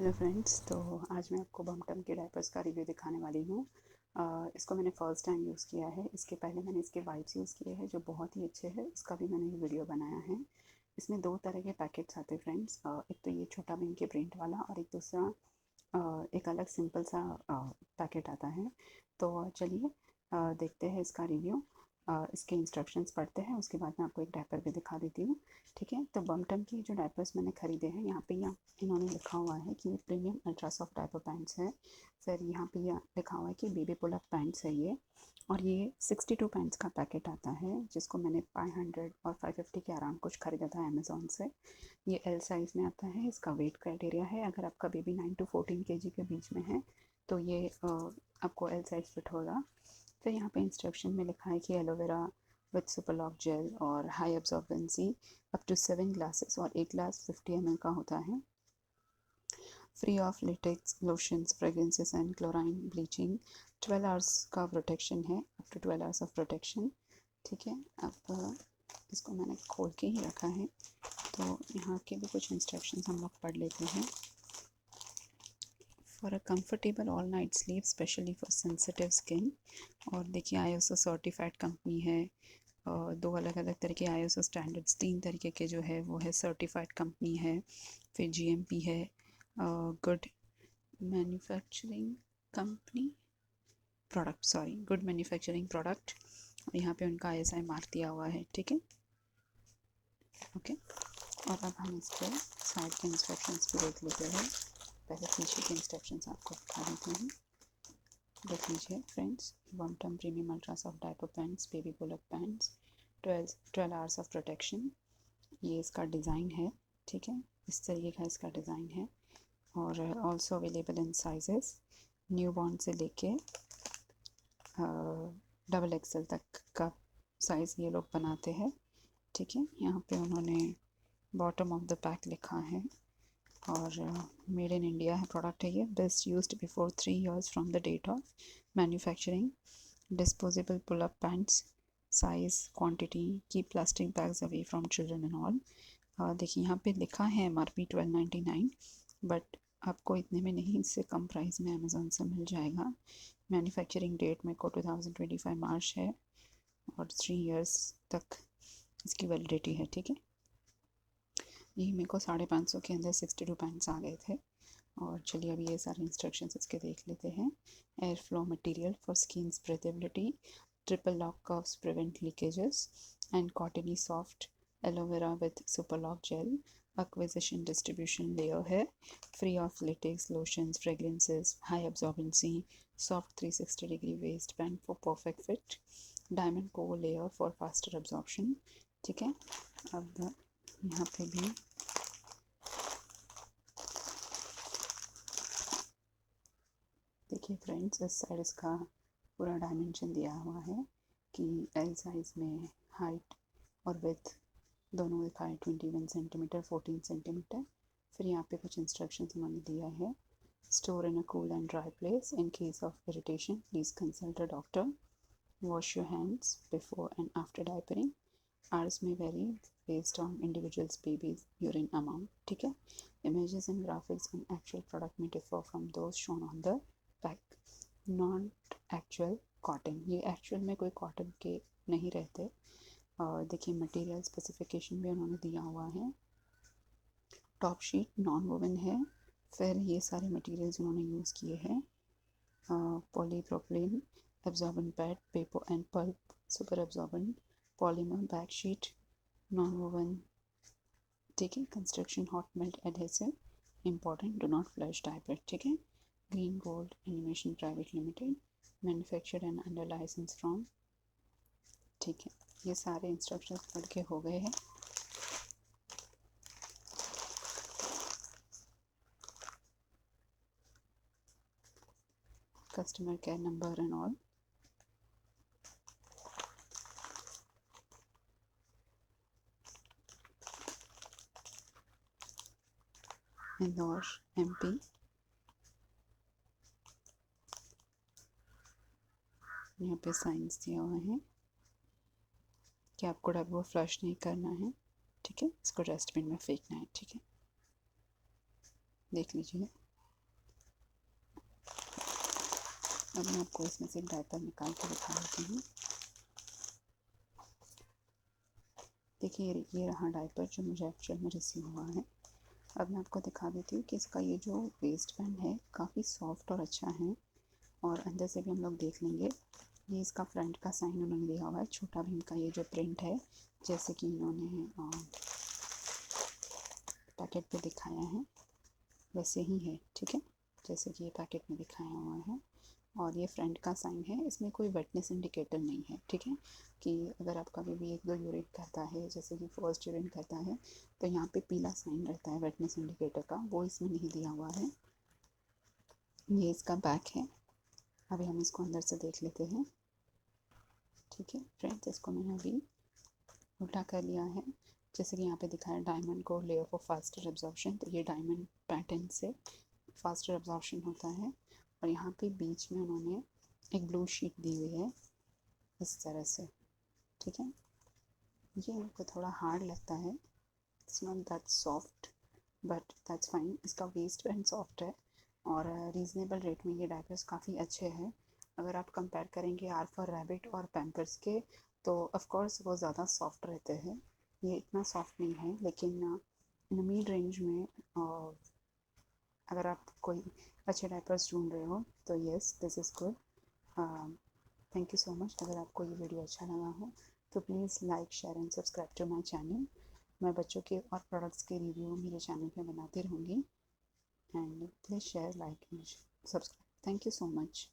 Hello friends, तो आज मैं आपको बमटम के डायपर्स का रिव्यू दिखाने वाली हूँ। इसको मैंने फ़र्स्ट टाइम यूज़ किया है। इसके पहले मैंने इसके वाइप्स यूज़ किए हैं जो बहुत ही अच्छे हैं। इसका भी मैंने वीडियो बनाया है। इसमें दो तरह के पैकेट्स आते हैं फ्रेंड्स। एक तो ये छोटा बिन के प्रिंट वाला और एक दूसरा एक अलग सिंपल सा पैकेट आता है। तो चलिए देखते हैं इसका रिव्यू। इसके इंस्ट्रक्शंस पढ़ते हैं, उसके बाद मैं आपको एक डायपर भी दिखा देती हूँ। ठीक है, तो बमटम की जो डायपर्स मैंने ख़रीदे हैं, यहाँ पे इन्होंने लिखा हुआ है कि ये premium ultra soft diaper pants है। फिर यहाँ पे लिखा हुआ है कि बेबी पुल अप पैंट्स है ये, और ये 62 पैंट्स का पैकेट आता है, जिसको मैंने 500 और 550 के अराउंड कुछ ख़रीदा था अमेज़ोन से। ये एल साइज़ में आता है। इसका वेट क्राइटेरिया है, अगर आपका बेबी 9 to 14 kg के बीच में है तो ये आपको एल साइज़ फिट होगा। फिर यहाँ पे इंस्ट्रक्शन में लिखा है कि एलोवेरा विथ सुपरलॉक जेल और high absorbency up to 7 glasses, और एक ग्लास 50 ml का होता है। Free of latex, lotions, fragrances and chlorine bleaching. 12 hours का प्रोटेक्शन है, up to 12 hours of protection. ठीक है, अब इसको मैंने खोल के ही रखा है, तो यहाँ के भी कुछ इंस्ट्रक्शंस हम लोग पढ़ लेते हैं। For a comfortable all night sleep specially for sensitive skin. और देखिए ISO सर्टिफाइड कंपनी है। दो अलग अलग तरह के ISO स्टैंडर्ड्स, 3 तरीके के जो है वो है। सर्टिफाइड कंपनी है, फिर GMP है, good manufacturing company product, sorry good manufacturing product. यहाँ पे उनका ISI मार्क दिया हुआ है। ठीक है, ओके। और अब हम इस पर साइड के इंस्ट्रक्शंस भी देख लेते हैं। पहले पीछे के इंस्ट्रक्शंस आपको दिखा देते हैं। देख लीजिए friends, Bumtum premium ultra soft diaper pants, baby pull up pants, 12 hours of protection. ये इसका डिज़ाइन है। ठीक है, इस तरीके का इसका डिज़ाइन है। और also available in sizes, new born से लेके डबल XL तक का साइज़ ये लोग बनाते हैं। ठीक है, यहाँ पे उन्होंने बॉटम ऑफ द पैक लिखा है, और मेड इन इंडिया है प्रोडक्ट है ये। Best used before 3 years from the date of manufacturing. Disposable pull up pants, size, quantity, keep plastic bags away from children and all. देखिए यहाँ पे लिखा है MRP 1299, बट आपको इतने में नहीं, इससे कम प्राइस में अमेज़ोन से मिल जाएगा। मैन्युफैक्चरिंग डेट मेरे को 2025 मार्च है, और 3 years तक इसकी वैलिडिटी है। ठीक है, ये मेरे को 550 के अंदर 62 पैंट्स आ गए थे। और चलिए अभी ये सारे इंस्ट्रक्शंस इसके देख लेते हैं। Air flow material for skins breathability, triple lock curves prevent leakages, and cottony soft aloe vera with super lock gel. Acquisition distribution layer है। Free of latex, lotions, fragrances, high absorbency, soft 360 degree waist band for perfect fit, diamond core layer for faster absorption. ठीक है, अब यहाँ पे भी देखिए friends, इस side इसका पूरा डायमेंशन दिया हुआ है कि एल साइज़ में हाइट और विथ दोनों लिखा है, 21 सेंटीमीटर, 14 सेंटीमीटर। फिर यहाँ पे कुछ इंस्ट्रक्शंस उन्होंने दिया है। Store in a cool and dry place, in case of irritation please consult a doctor. Wash your hands before and after diapering. Hours may vary based on individual's baby's urine amount. ठीक है, images and graphics on actual product may differ from those shown on the pack. Not actual cotton, ये actual में कोई cotton के नहीं रहते। और देखिए मटेरियल स्पेसिफिकेशन भी उन्होंने दिया हुआ है। टॉप शीट नॉन वोवन है। फिर ये सारे मटेरियल्स उन्होंने यूज़ किए हैं। Polypropylene, absorbent pad, paper and pulp, super absorbent, polymer back sheet, non woven. ठीक है, construction hot melt adhesive, important, do not flush diaper. ठीक है, green gold animation private limited, manufactured and under licence from. ठीक है, ये सारे instructions पढ़ के हो गए हैं। Customer care number and all. Indore MP। यहाँ पे साइंस दिया हुआ है कि आपको डब्बा फ्लश नहीं करना है। ठीक है, इसको डस्टबिन में फेंकना है। ठीक है, देख लीजिए। अब मैं आपको इसमें से डायपर निकाल के दिखा देती हूँ। देखिए ये रहा डायपर जो मुझे एक्चुअल में रिसीव हुआ है। अब मैं आपको दिखा देती हूँ कि इसका ये जो वेस्ट बैंड है काफ़ी सॉफ्ट और अच्छा है, और अंदर से भी हम लोग देख लेंगे। ये इसका फ्रंट का साइन उन्होंने दिया हुआ है, छोटा भीम का ये जो प्रिंट है जैसे कि इन्होंने पैकेट पे दिखाया है वैसे ही है, ठीक है, जैसे कि ये पैकेट में दिखाया हुआ है। और ये फ्रंट का साइन है, इसमें कोई वेटनेस इंडिकेटर नहीं है, ठीक है, कि अगर आप कभी भी एक दो यूरिन करता है, जैसे कि फर्स्ट यूरिन करता है, तो यहाँ पे पीला साइन रहता है वेटनेस इंडिकेटर का, वो इसमें नहीं दिया हुआ है। ये इसका बैक है। अभी हम इसको अंदर से देख लेते हैं। ठीक है फ्रेंड्स, इसको मैंने अभी उल्टा कर लिया है। जैसे कि यहाँ पे दिखाया डायमंड को लेयर फॉर फास्टर एब्जॉर्प्शन, तो ये डायमंड पैटर्न से फास्टर एब्जॉर्प्शन होता है। और यहाँ पे बीच में उन्होंने एक ब्लू शीट दी हुई है इस तरह से, ठीक है। ये मुझको थोड़ा हार्ड लगता है, it's not that soft but that's fine. इसका वेस्ट बैंड सॉफ्ट है और रीज़नेबल रेट में ये डायपर्स काफ़ी अच्छे हैं। अगर आप कंपेयर करेंगे आर फॉर रैबिट और पैम्पर्स के, तो ऑफ कोर्स वो ज़्यादा सॉफ्ट रहते हैं, ये इतना सॉफ्ट नहीं है। लेकिन इन मिड रेंज में अगर आप कोई अच्छे डायपर्स ढूंढ रहे हो तो yes this is good. Thank you so much. अगर आपको ये वीडियो अच्छा लगा हो तो please like share and subscribe to my channel. मैं बच्चों के और प्रोडक्ट्स के रिव्यू मेरे चैनल पे बनाती रहूँगी, and please share like and subscribe. Thank you so much.